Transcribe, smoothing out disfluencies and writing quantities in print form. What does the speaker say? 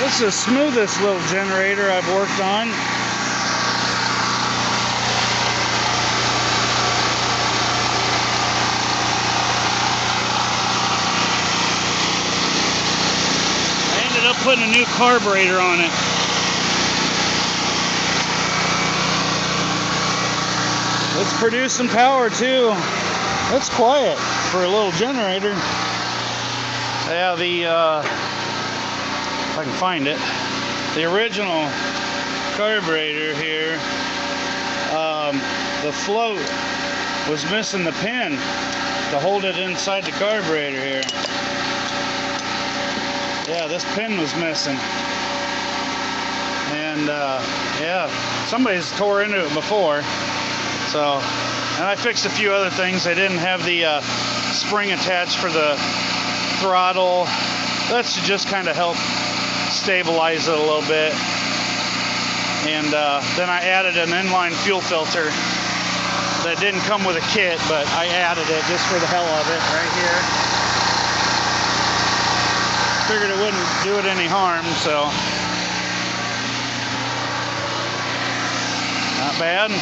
This is the smoothest little generator I've worked on. I ended up putting a new carburetor on it. It's producing power too. That's quiet for a little generator. Yeah, if I can find it, the original carburetor here, the float was missing the pin to hold it inside the carburetor here. Yeah, this pin was missing. And yeah, somebody's tore into it before. So, and I fixed a few other things. I didn't have the spring attached for the throttle. That's to just kind of help stabilize it a little bit. And then I added an inline fuel filter that didn't come with a kit, but I added it just for the hell of it right here. Figured it wouldn't do it any harm, so not bad.